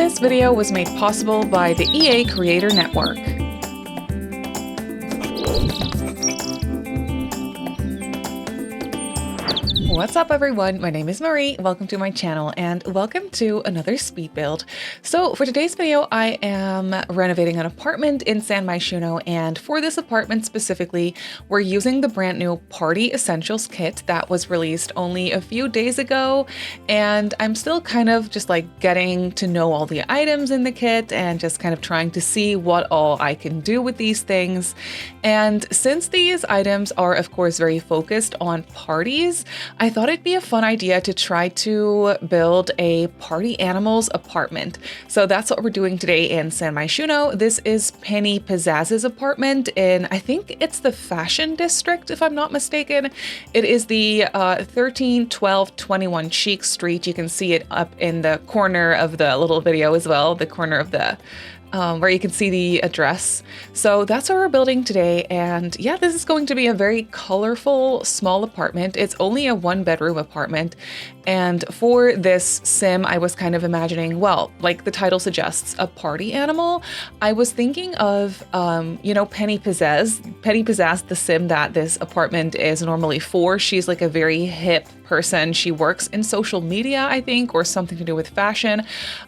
This video was made possible by the EA Creator Network. What's up everyone, my name is Marie, welcome to my channel and welcome to another speed build. So for today's video I am renovating an apartment in San Myshuno, and for this apartment specifically we're using the brand new Party Essentials kit that was released only a few days ago, and I'm still kind of just like getting to know all the items in the kit and just kind of trying to see what all I can do with these things. And since these items are of course very focused on parties, I thought it'd be a fun idea to try to build a party animals apartment. So that's what we're doing today in San Myshuno. This is Penny Pizzazz's apartment in, I think it's the Fashion District, if I'm not mistaken. It is the 131221 Cheek Street. You can see it up in the corner of the little video as well, the corner of the where you can see the address. So that's what we're building today. And yeah, this is going to be a very colorful, small apartment. It's only a 1-bedroom apartment. And for this sim, I was kind of imagining, well, like the title suggests, a party animal. I was thinking of, you know, Penny Pizzazz, the sim that this apartment is normally for. She's like a very hip person. She works in social media, I think, or something to do with fashion.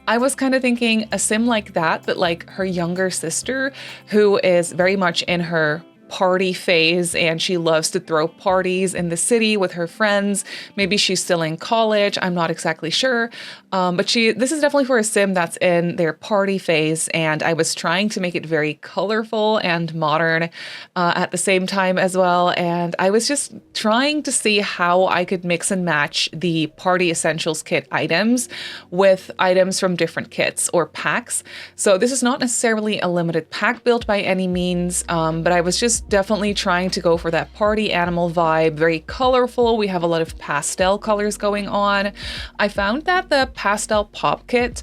I was kind of thinking a sim like that, but like her younger sister, who is very much in her party phase and she loves to throw parties in the city with her friends. Maybe she's still in college, I'm not exactly sure. But this is definitely for a sim that's in their party phase, and I was trying to make it very colorful and modern at the same time as well. And I was just trying to see how I could mix and match the Party Essentials kit items with items from different kits or packs. So this is not necessarily a limited pack build by any means, but I was just definitely trying to go for that party animal vibe, very colorful. We have a lot of pastel colors going on. I found that the pastel pop kit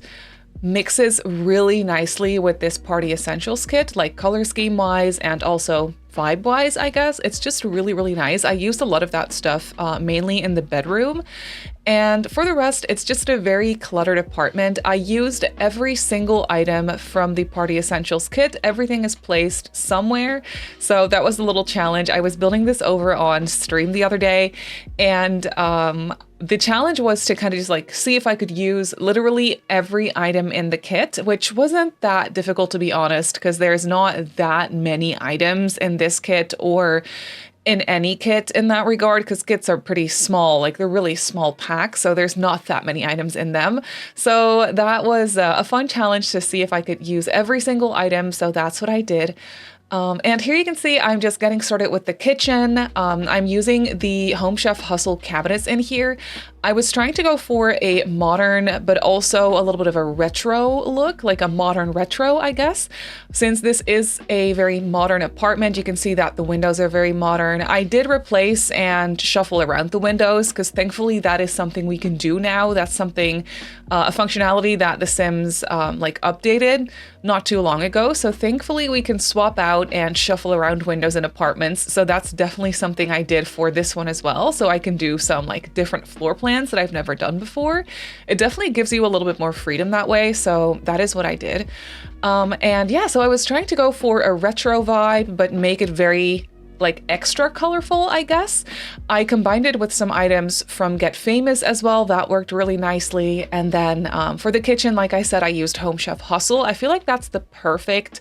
mixes really nicely with this Party Essentials kit, like color scheme wise and also vibe wise, I guess. It's just really, really nice. I used a lot of that stuff mainly in the bedroom. And for the rest, it's just a very cluttered apartment. I used every single item from the Party Essentials kit. Everything is placed somewhere. So that was a little challenge. I was building this over on stream the other day, and the challenge was to kind of just like see if I could use literally every item in the kit, which wasn't that difficult to be honest, because there's not that many items in this kit or in any kit in that regard, because kits are pretty small, like they're really small packs, so there's not that many items in them. So that was a fun challenge to see if I could use every single item, so that's what I did. And here you can see I'm just getting started with the kitchen. I'm using the Home Chef Hustle cabinets in here. I was trying to go for a modern, but also a little bit of a retro look, like a modern retro, I guess. Since this is a very modern apartment, you can see that the windows are very modern. I did replace and shuffle around the windows because thankfully that is something we can do now. That's something, a functionality that The Sims like updated not too long ago. So thankfully we can swap out and shuffle around windows in apartments. So that's definitely something I did for this one as well. So I can do some like different floor plans that I've never done before. It definitely gives you a little bit more freedom that way. So that is what I did. And yeah, so I was trying to go for a retro vibe, but make it very like extra colorful, I guess. I combined it with some items from Get Famous as well. That worked really nicely. And then for the kitchen, like I said, I used Home Chef Hustle. I feel like that's the perfect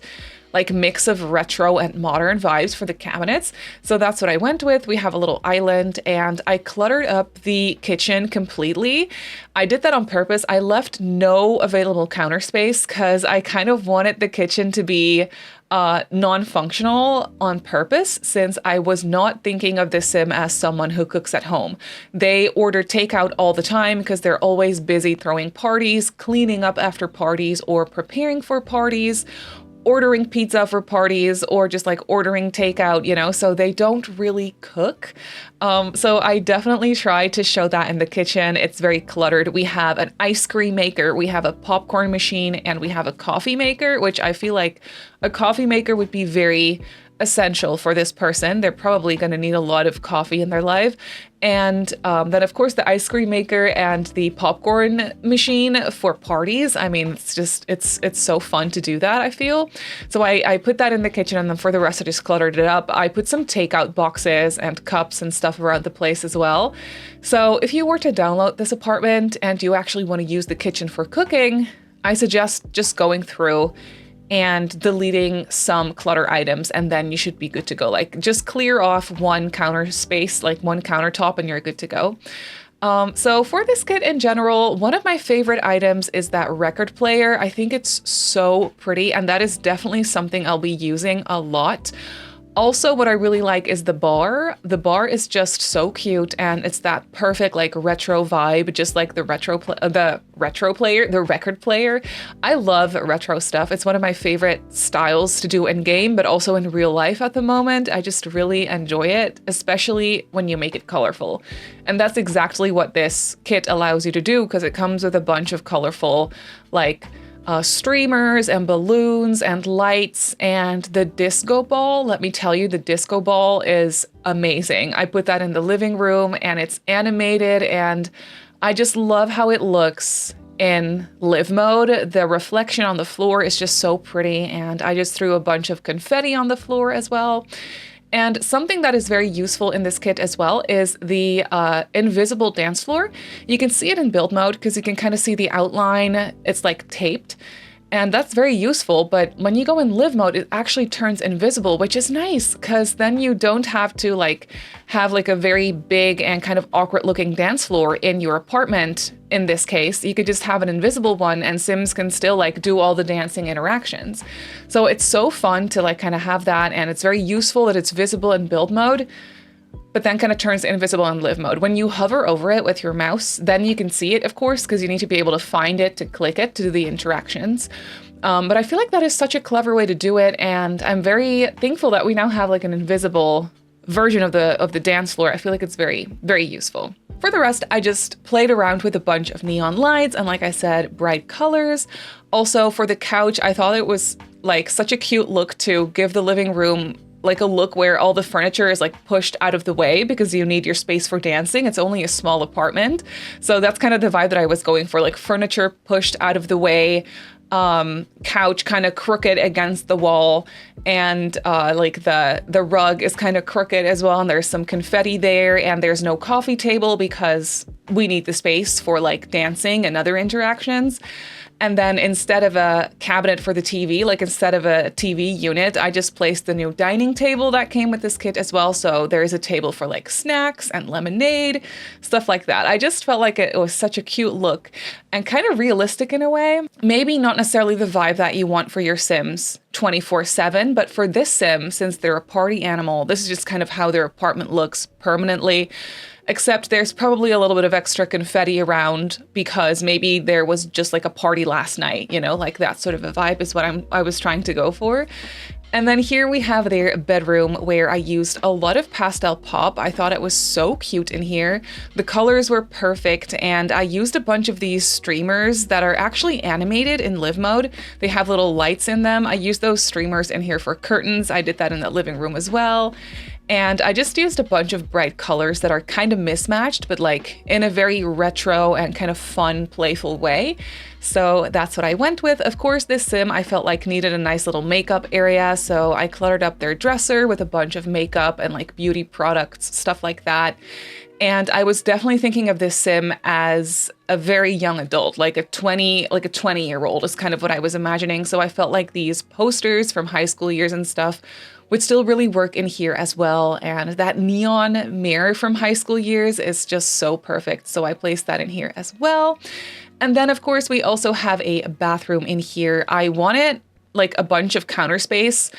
like mix of retro and modern vibes for the cabinets. So that's what I went with. We have a little island and I cluttered up the kitchen completely. I did that on purpose. I left no available counter space because I kind of wanted the kitchen to be non-functional on purpose, since I was not thinking of this sim as someone who cooks at home. They order takeout all the time because they're always busy throwing parties, cleaning up after parties, or preparing for parties, ordering pizza for parties, or just like ordering takeout, you know, so they don't really cook. So I definitely try to show that in the kitchen. It's very cluttered. We have an ice cream maker, we have a popcorn machine, and we have a coffee maker, which I feel like a coffee maker would be very essential for this person. They're probably going to need a lot of coffee in their life. And then, of course, the ice cream maker and the popcorn machine for parties. I mean, it's so fun to do that, I feel. So I put that in the kitchen, and then for the rest, I just cluttered it up. I put some takeout boxes and cups and stuff around the place as well. So if you were to download this apartment and you actually want to use the kitchen for cooking, I suggest just going through and deleting some clutter items, and then you should be good to go. Like, just clear off one counter space, like one countertop, and you're good to go. So for this kit in general, one of my favorite items is that record player. I think it's so pretty, and that is definitely something I'll be using a lot. Also, what I really like is the bar. The bar is just so cute, and it's that perfect like retro vibe, just like the record player. I love retro stuff. It's one of my favorite styles to do in game, but also in real life at the moment. I just really enjoy it, especially when you make it colorful. And that's exactly what this kit allows you to do, because it comes with a bunch of colorful like streamers and balloons and lights, and the disco ball. Let me tell you, the disco ball is amazing. I put that in the living room, and it's animated, and I just love how it looks in live mode. The reflection on the floor is just so pretty, and I just threw a bunch of confetti on the floor as well. And something that is very useful in this kit as well is the invisible dance floor. You can see it in build mode because you can kind of see the outline. It's like taped. And that's very useful, but when you go in live mode, it actually turns invisible, which is nice because then you don't have to like have like a very big and kind of awkward looking dance floor in your apartment. In this case, you could just have an invisible one, and Sims can still like do all the dancing interactions. So it's so fun to like kind of have that, and it's very useful that it's visible in build mode, but then kind of turns invisible in live mode. When you hover over it with your mouse, then you can see it, of course, because you need to be able to find it to click it to do the interactions. But I feel like that is such a clever way to do it, and I'm very thankful that we now have like an invisible version of the dance floor. I feel like it's very, very useful. For the rest, I just played around with a bunch of neon lights and, like I said, bright colors. Also, for the couch, I thought it was like such a cute look to give the living room like a look where all the furniture is like pushed out of the way because you need your space for dancing. It's only a small apartment. So that's kind of the vibe that I was going for, like furniture pushed out of the way, couch kind of crooked against the wall, and like the rug is kind of crooked as well, and there's some confetti there, and there's no coffee table because we need the space for like dancing and other interactions. And then instead of a cabinet for the TV, like instead of a TV unit, I just placed the new dining table that came with this kit as well. So there is a table for like snacks and lemonade, stuff like that. I just felt like it was such a cute look and kind of realistic in a way. Maybe not necessarily the vibe that you want for your Sims 24/7, but for this Sim, since they're a party animal, this is just kind of how their apartment looks permanently. Except there's probably a little bit of extra confetti around because maybe there was just like a party last night, you know, like that sort of a vibe is what I was trying to go for. And then here we have their bedroom where I used a lot of pastel pop. I thought it was so cute in here. The colors were perfect, and I used a bunch of these streamers that are actually animated in live mode. They have little lights in them. I used those streamers in here for curtains. I did that in the living room as well. And I just used a bunch of bright colors that are kind of mismatched, but like in a very retro and kind of fun, playful way. So that's what I went with. Of course, this Sim I felt like needed a nice little makeup area, so I cluttered up their dresser with a bunch of makeup and like beauty products, stuff like that. And I was definitely thinking of this Sim as a very young adult, like a 20-year-old is kind of what I was imagining. So I felt like these posters from high school years and stuff would still really work in here as well. And that neon mirror from high school years is just so perfect. So I placed that in here as well. And then of course we also have a bathroom in here. I wanted like a bunch of counter space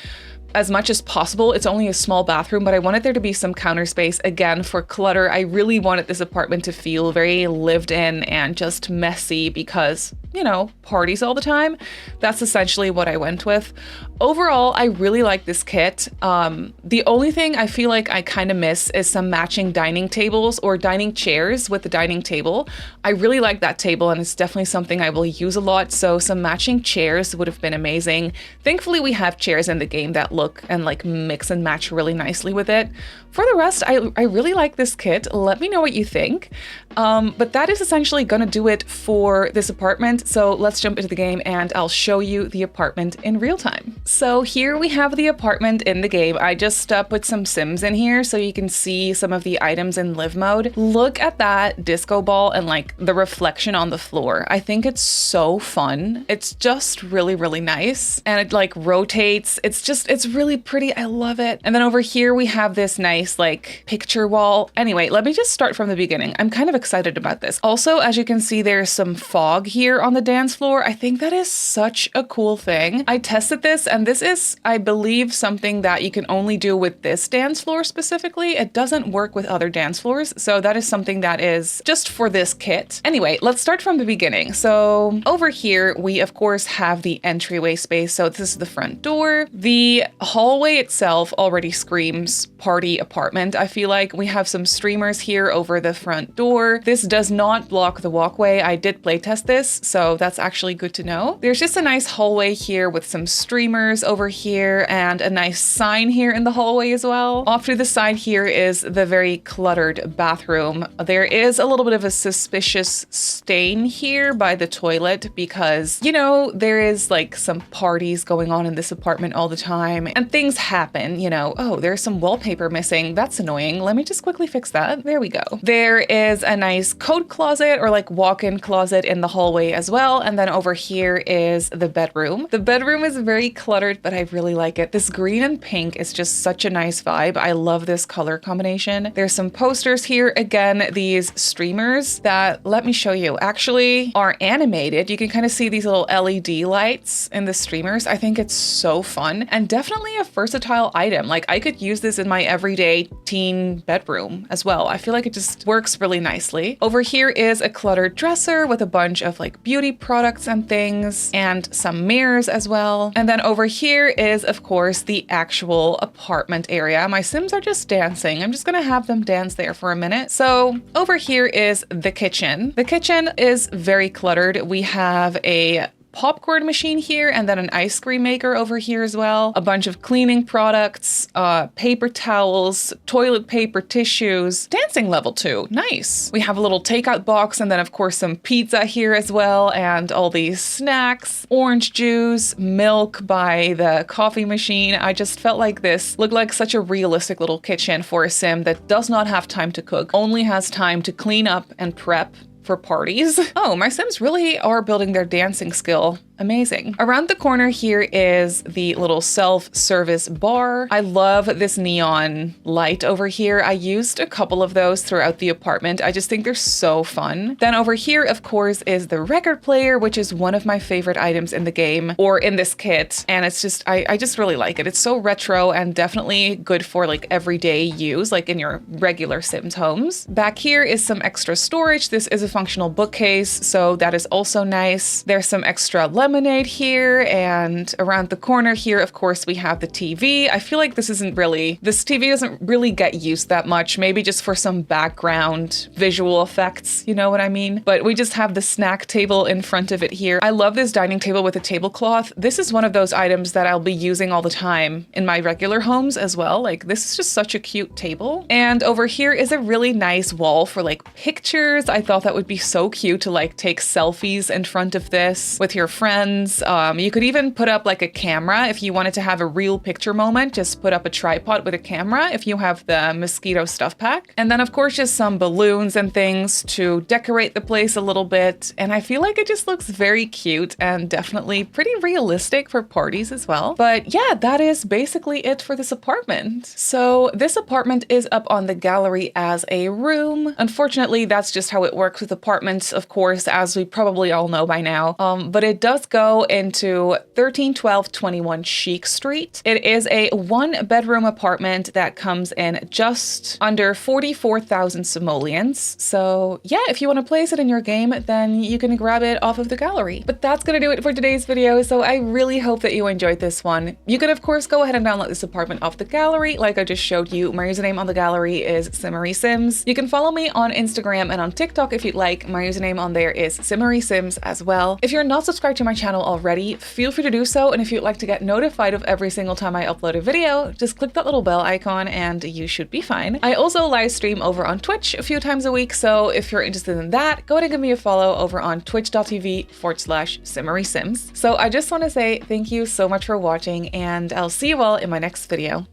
as much as possible. It's only a small bathroom, but I wanted there to be some counter space again for clutter. I really wanted this apartment to feel very lived in and just messy because you know, parties all the time. That's essentially what I went with. Overall, I really like this kit. The only thing I feel like I kind of miss is some matching dining tables or dining chairs with the dining table. I really like that table and it's definitely something I will use a lot. So some matching chairs would have been amazing. Thankfully, we have chairs in the game that look and like mix and match really nicely with it. For the rest, I really like this kit. Let me know what you think. But that is essentially gonna do it for this apartment. So let's jump into the game and I'll show you the apartment in real time. So here we have the apartment in the game. I just put some Sims in here so you can see some of the items in live mode. Look at that disco ball and like the reflection on the floor. I think it's so fun. It's just really, really nice. And it like rotates. It's really pretty. I love it. And then over here we have this nice like picture wall. Anyway, let me just start from the beginning. I'm kind of excited about this. Also, as you can see, there's some fog here on the dance floor. I think that is such a cool thing. I tested this and this is, I believe, something that you can only do with this dance floor specifically. It doesn't work with other dance floors. So that is something that is just for this kit. Anyway, let's start from the beginning. So over here, we of course have the entryway space. So this is the front door. The hallway itself already screams party apartment. I feel like we have some streamers here over the front door. This does not block the walkway. I did playtest this, so that's actually good to know. There's just a nice hallway here with some streamers over here and a nice sign here in the hallway as well. Off to the side here is the very cluttered bathroom. There is a little bit of a suspicious stain here by the toilet because, you know, there is like some parties going on in this apartment all the time and things happen, you know. Oh, there's some wallpaper missing. That's annoying. Let me just quickly fix that. There we go. There is a nice coat closet or like walk-in closet in the hallway as well. And then over here is the bedroom. The bedroom is very cluttered, but I really like it. This green and pink is just such a nice vibe. I love this color combination. There's some posters here. Again, these streamers that, let me show you, actually are animated. You can kind of see these little LED lights in the streamers. I think it's so fun and definitely a versatile item. Like I could use this in my everyday teen bedroom as well. I feel like it just works really nicely. Over here is a cluttered dresser with a bunch of like beauty products and things and some mirrors as well. And then over here is of course the actual apartment area. My Sims are just dancing. I'm just gonna have them dance there for a minute. So over here is the kitchen. The kitchen is very cluttered. We have a popcorn machine here and then an ice cream maker over here as well. A bunch of cleaning products, paper towels, toilet paper, tissues, dancing level 2. Nice. We have a little takeout box and then of course some pizza here as well and all these snacks, orange juice, milk by the coffee machine. I just felt like this looked like such a realistic little kitchen for a Sim that does not have time to cook, only has time to clean up and prep for parties. Oh, my Sims really are building their dancing skill. Amazing. Around the corner here is the little self-service bar. I love this neon light over here. I used a couple of those throughout the apartment. I just think they're so fun. Then over here, of course, is the record player, which is one of my favorite items in the game or in this kit. And it's just, I just really like it. It's so retro and definitely good for like everyday use, like in your regular Sims homes. Back here is some extra storage. This is a functional bookcase, so that is also nice. There's some extra lemonade here, and around the corner here, of course, we have the TV. I feel like this TV doesn't really get used that much, maybe just for some background visual effects, you know what I mean? But we just have the snack table in front of it here. I love this dining table with a tablecloth. This is one of those items that I'll be using all the time in my regular homes as well. Like, this is just such a cute table. And over here is a really nice wall for like pictures. I thought that would be so cute to like take selfies in front of this with your friends. You could even put up like a camera if you wanted to have a real picture moment. Just put up a tripod with a camera if you have the mosquito stuff pack. And then of course just some balloons and things to decorate the place a little bit. And I feel like it just looks very cute and definitely pretty realistic for parties as well. But yeah, that is basically it for this apartment. So this apartment is up on the gallery as a room. Unfortunately, that's just how it works with apartments, of course, as we probably all know by now. But it does go into 131221 Chic Street. It is a 1-bedroom apartment that comes in just under 44,000 simoleons. So yeah, if you want to place it in your game, then you can grab it off of the gallery. But that's gonna do it for today's video. So I really hope that you enjoyed this one. You could of course go ahead and download this apartment off the gallery like I just showed you. My username on the gallery is Simmary Sims. You can follow me on Instagram and on TikTok if you'd like. My username on there is Simmary Sims as well. If you're not subscribed to my channel already, feel free to do so. And if you'd like to get notified of every single time I upload a video, just click that little bell icon and you should be fine. I also live stream over on Twitch a few times a week. So if you're interested in that, go ahead and give me a follow over on twitch.tv/Simmary Sims. So I just want to say thank you so much for watching, and I'll see you all in my next video.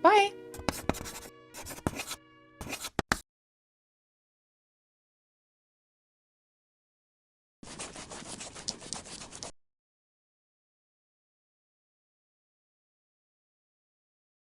Bye!